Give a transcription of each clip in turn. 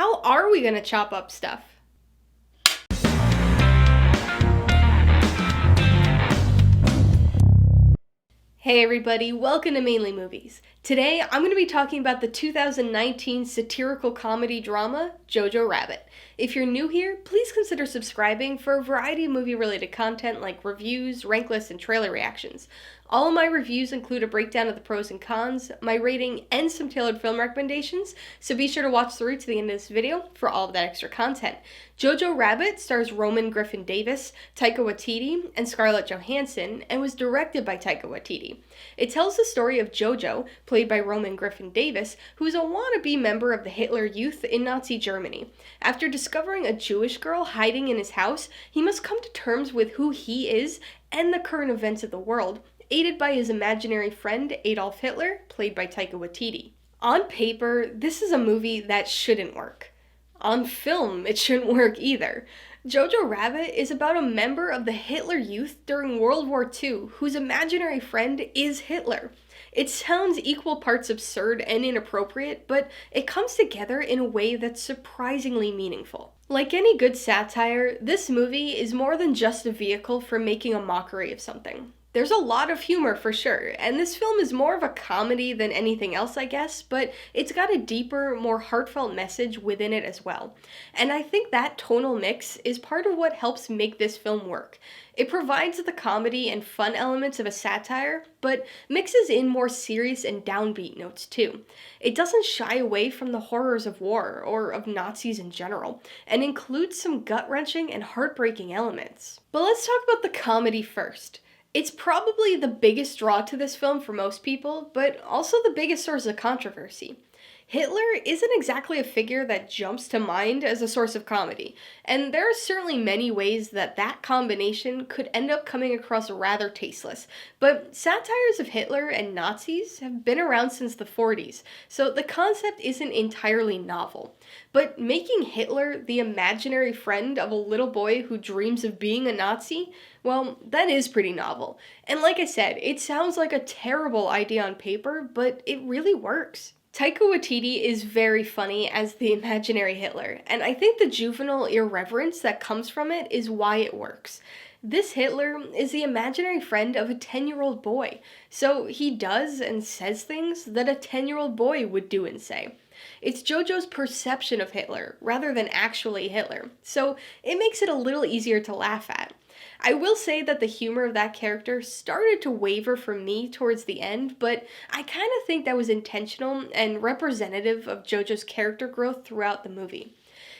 How are we gonna chop up stuff? Hey everybody, welcome to Mainely Movies. Today, I'm going to be talking about the 2019 satirical comedy drama, Jojo Rabbit. If you're new here, please consider subscribing for a variety of movie-related content like reviews, rank lists, and trailer reactions. All of my reviews include a breakdown of the pros and cons, my rating, and some tailored film recommendations, so be sure to watch through to the end of this video for all of that extra content. Jojo Rabbit stars Roman Griffin Davis, Taika Waititi, and Scarlett Johansson, and was directed by Taika Waititi. It tells the story of Jojo, played by Roman Griffin Davis, who is a wannabe member of the Hitler Youth in Nazi Germany. After discovering a Jewish girl hiding in his house, he must come to terms with who he is and the current events of the world, aided by his imaginary friend Adolf Hitler, played by Taika Waititi. On paper, this is a movie that shouldn't work. On film, it shouldn't work either. Jojo Rabbit is about a member of the Hitler Youth during World War II whose imaginary friend is Hitler. It sounds equal parts absurd and inappropriate, but it comes together in a way that's surprisingly meaningful. Like any good satire, this movie is more than just a vehicle for making a mockery of something. There's a lot of humor for sure, and this film is more of a comedy than anything else, I guess, but it's got a deeper, more heartfelt message within it as well. And I think that tonal mix is part of what helps make this film work. It provides the comedy and fun elements of a satire, but mixes in more serious and downbeat notes too. It doesn't shy away from the horrors of war, or of Nazis in general, and includes some gut-wrenching and heartbreaking elements. But let's talk about the comedy first. It's probably the biggest draw to this film for most people, but also the biggest source of controversy. Hitler isn't exactly a figure that jumps to mind as a source of comedy, and there are certainly many ways that that combination could end up coming across rather tasteless, but satires of Hitler and Nazis have been around since the 40s, so the concept isn't entirely novel. But making Hitler the imaginary friend of a little boy who dreams of being a Nazi, well, that is pretty novel. And like I said, it sounds like a terrible idea on paper, but it really works. Taika Waititi is very funny as the imaginary Hitler, and I think the juvenile irreverence that comes from it is why it works. This Hitler is the imaginary friend of a 10-year-old boy, so he does and says things that a 10-year-old boy would do and say. It's Jojo's perception of Hitler, rather than actually Hitler, so it makes it a little easier to laugh at. I will say that the humor of that character started to waver for me towards the end, but I kind of think that was intentional and representative of Jojo's character growth throughout the movie.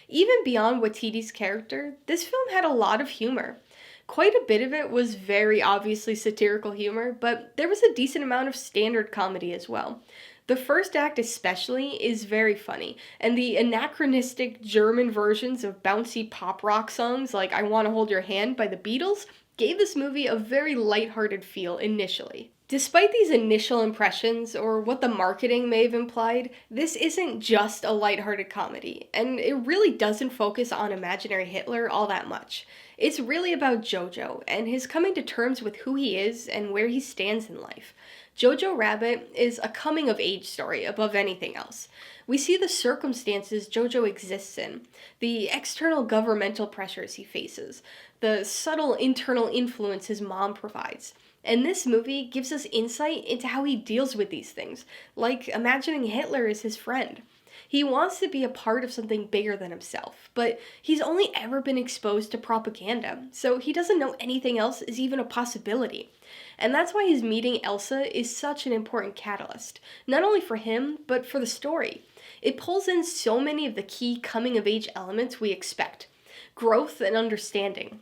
Even beyond Waititi's character, this film had a lot of humor. Quite a bit of it was very obviously satirical humor, but there was a decent amount of standard comedy as well. The first act especially is very funny, and the anachronistic German versions of bouncy pop rock songs like I Wanna Hold Your Hand by the Beatles gave this movie a very lighthearted feel initially. Despite these initial impressions, or what the marketing may have implied, this isn't just a lighthearted comedy, and it really doesn't focus on imaginary Hitler all that much. It's really about Jojo, and his coming to terms with who he is and where he stands in life. Jojo Rabbit is a coming-of-age story above anything else. We see the circumstances Jojo exists in, the external governmental pressures he faces, the subtle internal influence his mom provides. And this movie gives us insight into how he deals with these things, like imagining Hitler as his friend. He wants to be a part of something bigger than himself, but he's only ever been exposed to propaganda, so he doesn't know anything else is even a possibility. And that's why his meeting Elsa is such an important catalyst, not only for him, but for the story. It pulls in so many of the key coming-of-age elements we expect. Growth and understanding,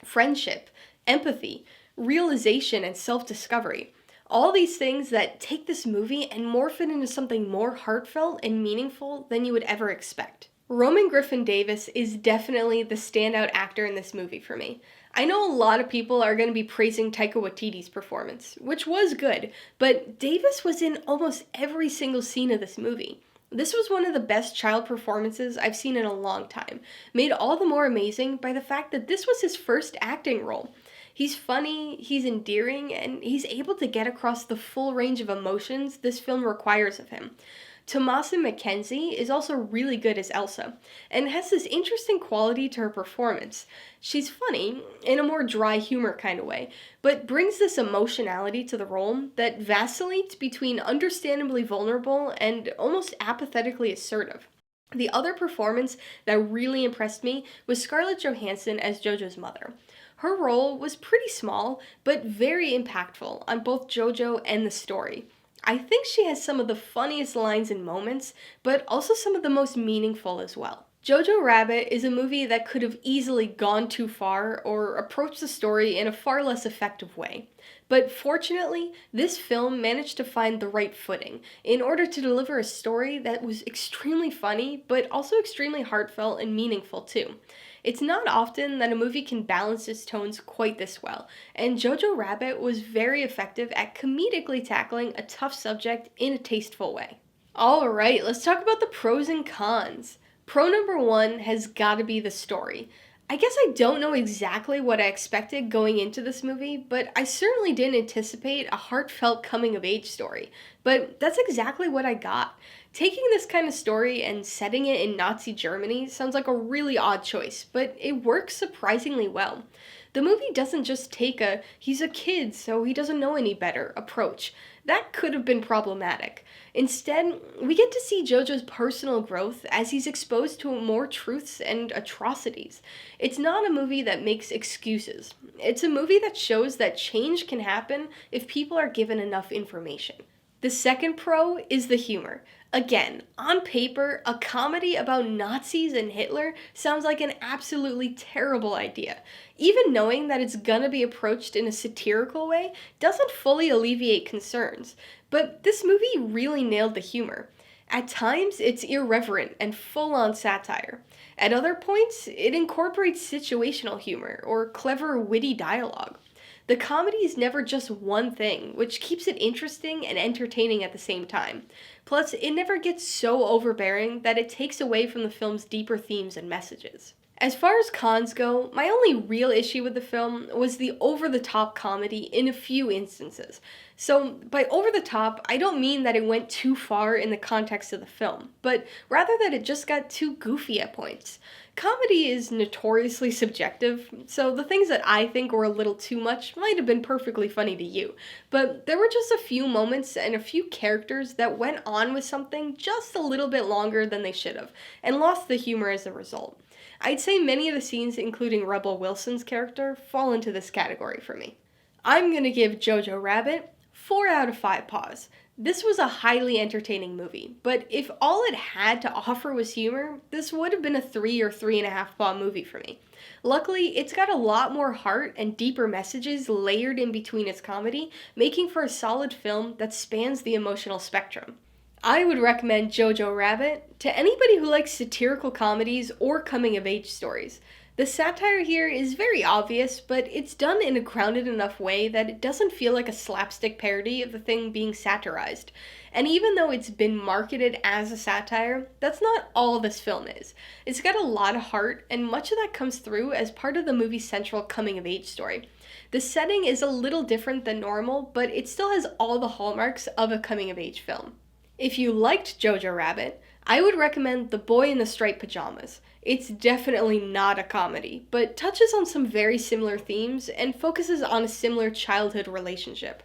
friendship, empathy, realization and self-discovery. All these things that take this movie and morph it into something more heartfelt and meaningful than you would ever expect. Roman Griffin Davis is definitely the standout actor in this movie for me. I know a lot of people are going to be praising Taika Waititi's performance, which was good, but Davis was in almost every single scene of this movie. This was one of the best child performances I've seen in a long time, made all the more amazing by the fact that this was his first acting role. He's funny, he's endearing, and he's able to get across the full range of emotions this film requires of him. Tomasa McKenzie is also really good as Elsa, and has this interesting quality to her performance. She's funny, in a more dry humor kind of way, but brings this emotionality to the role that vacillates between understandably vulnerable and almost apathetically assertive. The other performance that really impressed me was Scarlett Johansson as Jojo's mother. Her role was pretty small, but very impactful on both Jojo and the story. I think she has some of the funniest lines and moments, but also some of the most meaningful as well. Jojo Rabbit is a movie that could have easily gone too far or approached the story in a far less effective way. But fortunately, this film managed to find the right footing in order to deliver a story that was extremely funny, but also extremely heartfelt and meaningful too. It's not often that a movie can balance its tones quite this well, and Jojo Rabbit was very effective at comedically tackling a tough subject in a tasteful way. Alright, let's talk about the pros and cons. Pro number one has gotta be the story. I guess I don't know exactly what I expected going into this movie, but I certainly didn't anticipate a heartfelt coming of age story. But that's exactly what I got. Taking this kind of story and setting it in Nazi Germany sounds like a really odd choice, but it works surprisingly well. The movie doesn't just take a he's a kid so he doesn't know any better approach. That could have been problematic. Instead, we get to see Jojo's personal growth as he's exposed to more truths and atrocities. It's not a movie that makes excuses. It's a movie that shows that change can happen if people are given enough information. The second pro is the humor. Again, on paper, a comedy about Nazis and Hitler sounds like an absolutely terrible idea. Even knowing that it's gonna be approached in a satirical way doesn't fully alleviate concerns. But this movie really nailed the humor. At times, it's irreverent and full-on satire. At other points, it incorporates situational humor or clever, witty dialogue. The comedy is never just one thing, which keeps it interesting and entertaining at the same time. Plus, it never gets so overbearing that it takes away from the film's deeper themes and messages. As far as cons go, my only real issue with the film was the over-the-top comedy in a few instances. So, by over-the-top, I don't mean that it went too far in the context of the film, but rather that it just got too goofy at points. Comedy is notoriously subjective, so the things that I think were a little too much might have been perfectly funny to you, but there were just a few moments and a few characters that went on with something just a little bit longer than they should have, and lost the humor as a result. I'd say many of the scenes, including Rebel Wilson's character, fall into this category for me. I'm gonna give Jojo Rabbit 4 out of 5 paws. This was a highly entertaining movie, but if all it had to offer was humor, this would have been a 3 or 3.5 paw movie for me. Luckily, it's got a lot more heart and deeper messages layered in between its comedy, making for a solid film that spans the emotional spectrum. I would recommend Jojo Rabbit to anybody who likes satirical comedies or coming-of-age stories. The satire here is very obvious, but it's done in a grounded enough way that it doesn't feel like a slapstick parody of the thing being satirized. And even though it's been marketed as a satire, that's not all this film is. It's got a lot of heart, and much of that comes through as part of the movie's central coming-of-age story. The setting is a little different than normal, but it still has all the hallmarks of a coming-of-age film. If you liked Jojo Rabbit, I would recommend The Boy in the Striped Pajamas. It's definitely not a comedy, but touches on some very similar themes and focuses on a similar childhood relationship.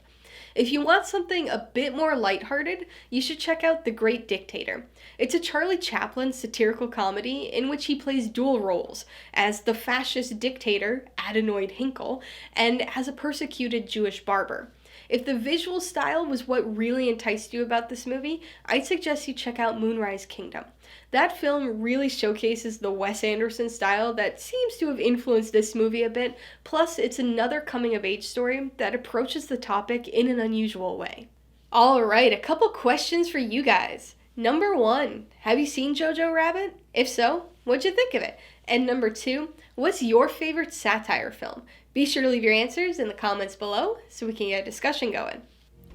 If you want something a bit more lighthearted, you should check out The Great Dictator. It's a Charlie Chaplin satirical comedy in which he plays dual roles, as the fascist dictator, Adenoid Hinkle, and as a persecuted Jewish barber. If the visual style was what really enticed you about this movie, I'd suggest you check out Moonrise Kingdom. That film really showcases the Wes Anderson style that seems to have influenced this movie a bit, plus it's another coming-of-age story that approaches the topic in an unusual way. Alright, a couple questions for you guys. Number 1, have you seen Jojo Rabbit? If so, what'd you think of it? And number 2, what's your favorite satire film? Be sure to leave your answers in the comments below so we can get a discussion going.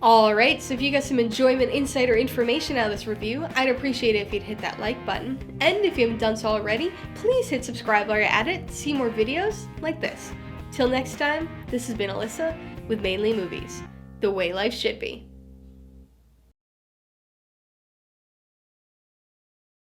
Alright, so if you got some enjoyment, insight, or information out of this review, I'd appreciate it if you'd hit that like button. And if you haven't done so already, please hit subscribe while you're at it to see more videos like this. Till next time, this has been Alyssa with Mainely Movies, the way life should be.